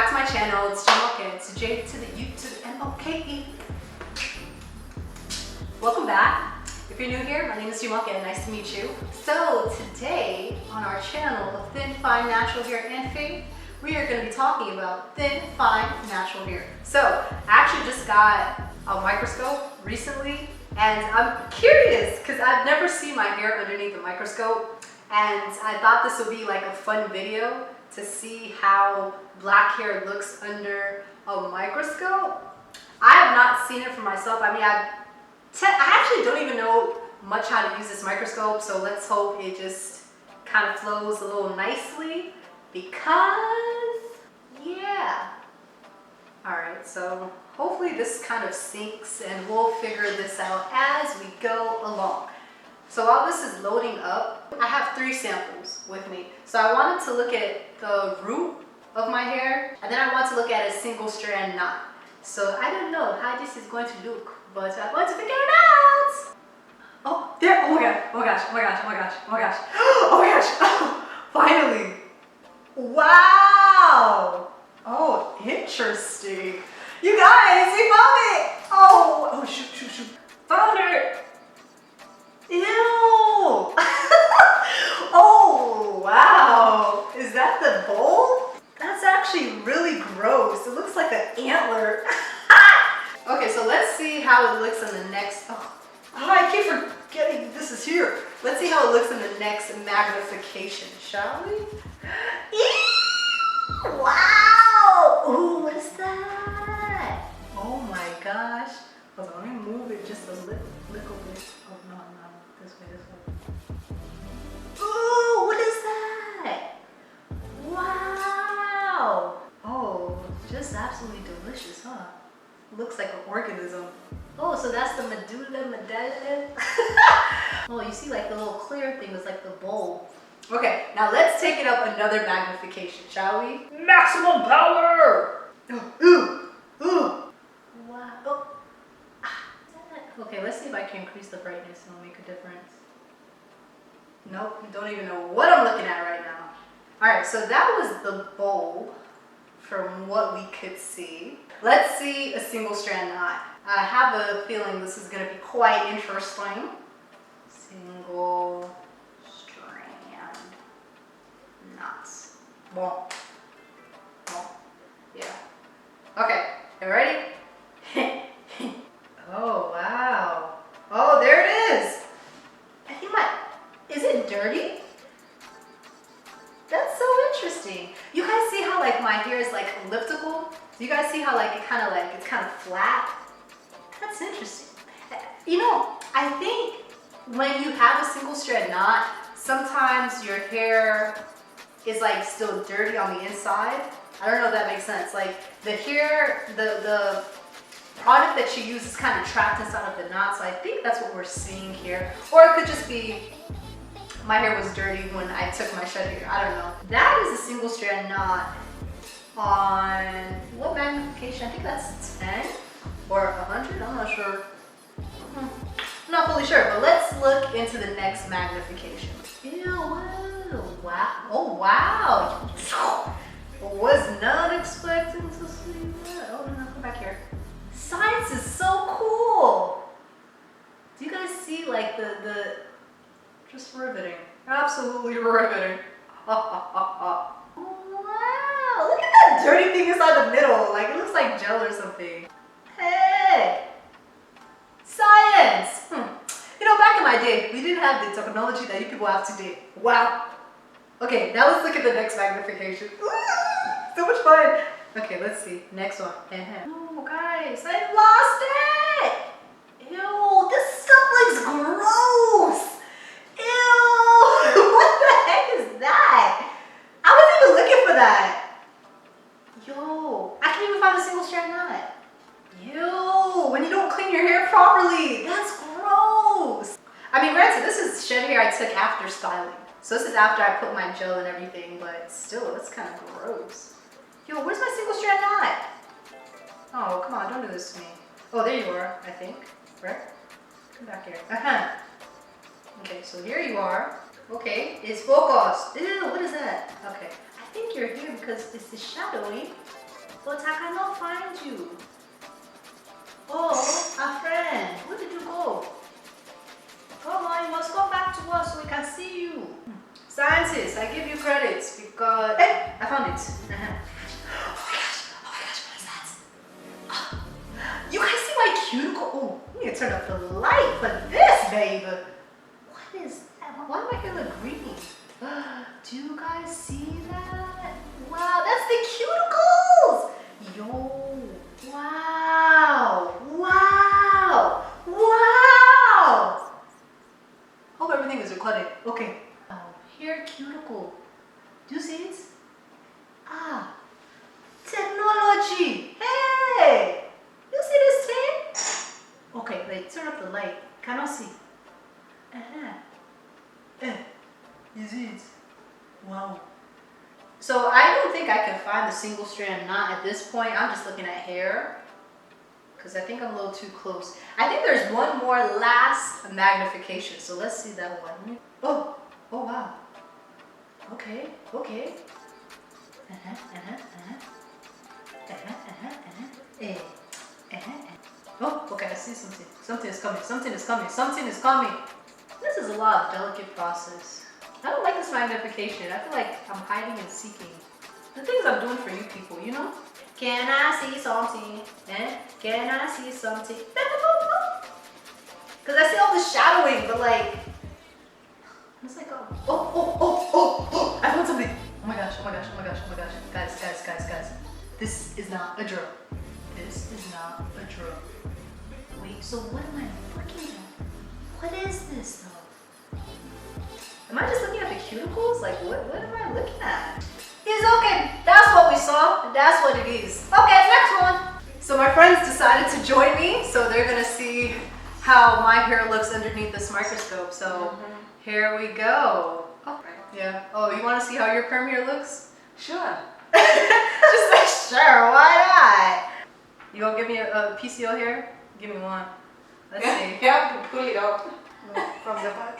back to my channel. It's Semeiyan. It's J to the U to the M-O-K-E. Welcome back. If you're new here, my name is Semeiyan. Nice to meet you. So today on our channel of Thin, Fine, Natural Hair and Fade, we are going to be talking about thin, fine, natural hair. So I actually just got a microscope recently, and I'm curious because I've never seen my hair underneath the microscope, and I thought this would be like a fun video to see how black hair looks under a microscope. I have not seen it for myself. I mean, I actually don't even know much how to use this microscope, so let's hope it just kind of flows a little nicely because, yeah. All right, so hopefully this kind of syncs and we'll figure this out as we go along. So while this is loading up, I have 3 samples with me. So I wanted to look at the root of my hair, and then I want to look at a single strand knot. So I don't know how this is going to look, but I'm going to figure it out. Oh, there, oh my god, oh my gosh, oh my gosh, oh my gosh, oh my gosh, oh my gosh, oh, finally. Wow. Oh, interesting. You guys, we found it. Oh, shoot. Found it. Ew! Oh, wow! Is that the bowl? That's actually really gross. It looks like an antler. Okay, so let's see how it looks in the next... Oh, I keep forgetting this is here. Let's see how it looks in the next magnification, shall we? Ew! Wow! Ooh, what is that? Oh my gosh. Hold on, let me move it just a little bit. Oh, no. This way. Ooh, what is that? Wow. Oh, just absolutely delicious, huh? Looks like an organism. Oh, so that's the medulla medulla. Oh, you see like the little clear thing is like the bowl. Okay, now let's take it up another magnification, shall we? Maximum power! Ooh. Wow. Oh. Okay, let's see if I can increase the brightness and it'll make a difference. Nope, you don't even know what I'm looking at right now. All right, so that was the bowl from what we could see. Let's see a single strand knot. I have a feeling this is gonna be quite interesting. Single strand knots. Well, yeah. Okay, you ready? Oh, wow. Oh, there it is. I think is it dirty? That's so interesting. You guys see how like my hair is like elliptical? Do you guys see how like it's kind of flat? That's interesting. You know, I think when you have a single strand knot, sometimes your hair is like still dirty on the inside. I don't know if that makes sense. Like the hair, the product that you use is kind of trapped inside of the knot, so I think that's what we're seeing here. Or it could just be my hair was dirty when I took my shed hair. I don't know. That is a single strand knot on what magnification? I think that's 10 or 100. I'm not sure. I'm not fully sure, but let's look into the next magnification. Ew, wow. Oh, wow. Was not expecting to see that. Oh, no, come back here. Science is so cool. Do you guys see like the just riveting, absolutely riveting. Wow, look at that dirty thing inside the middle. Like it looks like gel or something. Hey, science. You know, back in my day, we didn't have the technology that you people have today. Wow. Okay, now let's look at the next magnification. Ooh, so much fun. Okay, let's see. Next one. Oh, guys, I lost it. Ew, this stuff looks gross. Ew, what the heck is that? I wasn't even looking for that. Yo, I can't even find a single strand knot. Ew, when you don't clean your hair properly, that's gross. I mean, granted, this is shed hair I took after styling. So this is after I put my gel and everything, but still, it's kind of gross. Yo, where's my single strand knot? Oh, come on, don't do this to me. Oh, there you are, I think. Right? Come back here. Okay, so here you are. Okay, it's focused. Ew, what is that? Okay, I think you're here because it's the shadowing. But I cannot find you. Oh, our friend, where did you go? Come on, you must come back to us so we can see you. Scientists, I give you credits because... Hey, I found it. Oh my gosh, what is that? You guys see my cuticle? Oh, we need to turn up the light for this, babe. What is that? Why do my hair look green? Do you guys see that? Wow, that's the cuticles! Yo, wow, wow, wow! Hope everything is recorded. Okay. Oh, hair cuticle. Do you see it? Ah, technology. Hey, you see this thing? Okay, wait, turn up the light. Cannot see. Is it? Wow. So I don't think I can find the single strand knot at this point. I'm just looking at hair because I think I'm a little too close. I think there's one more last magnification. So let's see that one. Oh wow. Okay. Oh, okay, I see something. Something is coming. This is a lot of delicate process. I don't like this magnification. I feel like I'm hiding and seeking. The things I'm doing for you people, you know? Can I see something? Can I see something? Because I see all this shadowing, but like, it's like, oh, I found something. Oh my gosh. Guys. This is not a drill. Wait, so what am I looking at? What is this though? Am I just looking at the cuticles? Like, what am I looking at? It's okay. That's what we saw. That's what it is. Okay, next one. So my friends decided to join me. So they're going to see how my hair looks underneath this microscope. So here we go. Oh, yeah. Oh, you want to see how your perm hair looks? Sure. Just like, sure, why not? You gonna give me a piece of your hair? Give me one. Let's see. You have to pull it up from the back.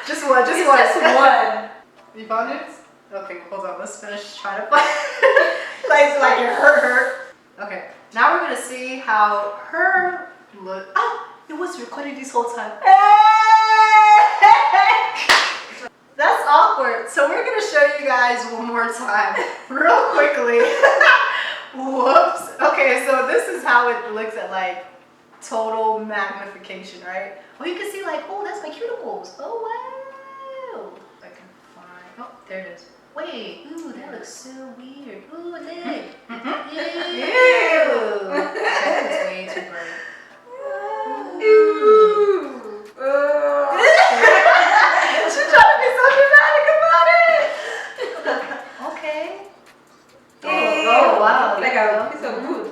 Just one. Just one. You found it? Okay, hold on. Let's finish trying to find like it hurt. Okay, now we're gonna see how her look. Oh, it was recording this whole time. That's awkward. So we're gonna show you guys one more time, real quickly. Whoops. Okay, so this is how it looks at like total magnification, right? Oh, you can see like, oh, that's my cuticles. Oh wow. If I can find. Oh, there it is. Wait. Ooh, that looks so weird. Ooh, look. Ew. That is way too bright. She's trying to be so dramatic about it. Okay. Oh wow. Like a piece of wood.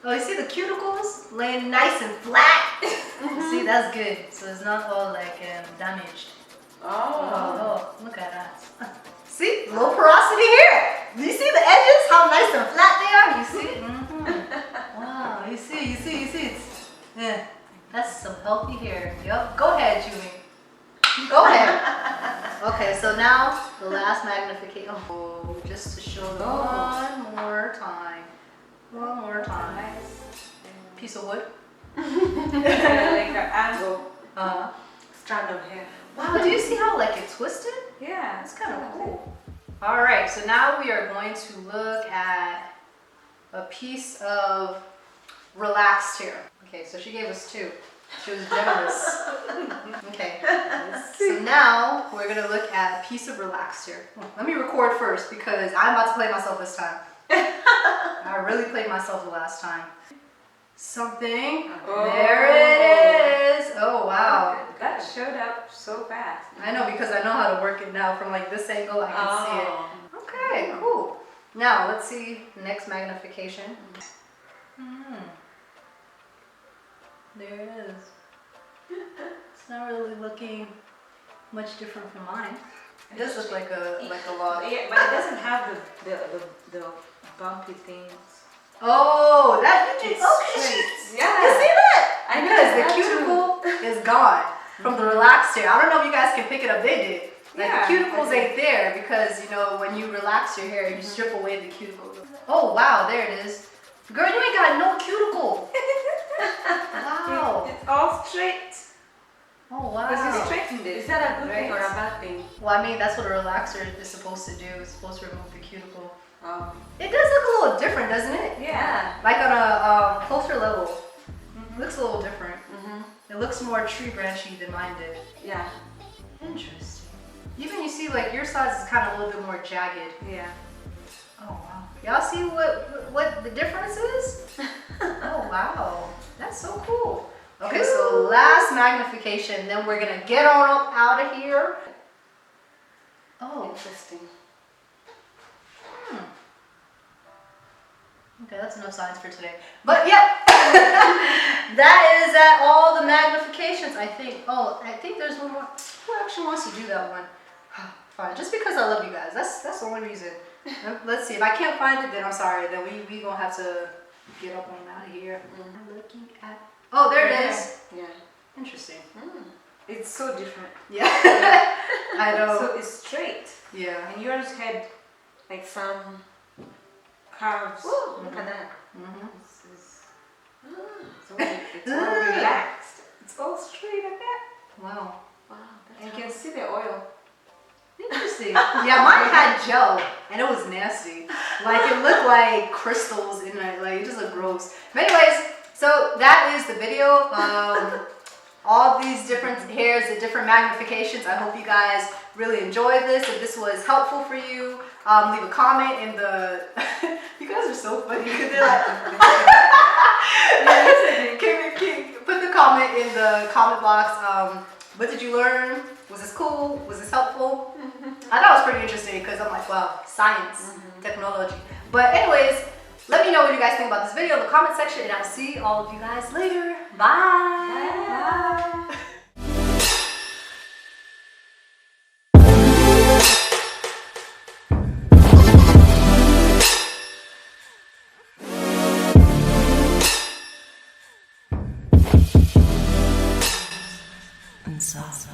Oh, you see the cuticles laying nice and flat? See, that's good. So it's not all like damaged. Oh, look at that. See, low porosity here. Do you see the edges? How nice and flat they are? You see? Wow, you see. Yeah, that's some healthy hair. Yup. Go ahead, Julie. Go ahead. Okay, so now the last magnification. Oh, just to show them one more time. Piece of wood. Like an angle strand of hair. Wow, do you see how like it twisted? Yeah, It's kind of cool. All right, so now we are going to look at a piece of relaxed hair. Okay, so she gave us two. She was generous. Okay, so now we're gonna look at a piece of relaxed hair. Let me record first because I'm about to play myself this time. I really played myself the last time. Something. Oh. There it is. Oh wow. That showed up so fast. I know because I know how to work it now. From like this angle, I can see it. Okay, cool. Now let's see next magnification. There it is. It's not really looking much different from mine. It does look like a lot. Yeah, but it doesn't have the bumpy things. Oh, that you did. It's Okay, straight. yeah. You see that? I know, Because the that cuticle is gone from the relaxed hair. I don't know if you guys can pick it up. They did. Like Yeah, the cuticles okay. ain't there because you know when you relax your hair, you strip away the cuticles. Oh wow, there it is. Girl, you ain't got no cuticle. Wow. It's all straight. Oh Because you wow. straightened it. Is that a good thing or a bad thing? Well, I mean, that's what a relaxer is supposed to do. It's supposed to remove the cuticle. Oh. It does look a little different, doesn't it? Yeah. Like on a closer level. It looks a little different. Mm-hmm. It looks more tree branchy than mine did. Yeah. Interesting. Even you see, like your size is kind of a little bit more jagged. Yeah. Oh wow. Y'all see what the difference is? Oh wow. That's so cool. Okay, so last magnification, then we're gonna get on up out of here. Oh. Interesting. Okay, that's enough science for today. But yep, that is at all the magnifications. I think. Oh, I think there's one more. Who actually wants to do that one? Fine, just because I love you guys. That's the only reason. Let's see. If I can't find it, then I'm sorry. Then we gonna have to get up on out of here. I'm looking at. Oh, there it is. Yeah. Interesting. It's so different. Yeah. I know. So it's straight. Yeah. And yours had like some curves. Ooh. Look at that. Mm-hmm. It's all relaxed. It's all straight like that. Wow. Wow. And you can see the oil. Interesting. Yeah, mine had gel and it was nasty. Like it looked like crystals in it. Like it just looked gross. But anyways, so that is the video. All these different hairs, the different magnifications. I hope you guys really enjoyed this. If this was helpful for you, leave a comment in the. You guys are so funny because they're like. Put the comment in the comment box. What did you learn? Was this cool? Was this helpful? I thought it was pretty interesting because I'm like, wow, science, technology. But anyways, let me know what you guys think about this video in the comment section, and I'll see all of you guys later. Bye. Bye. And soft.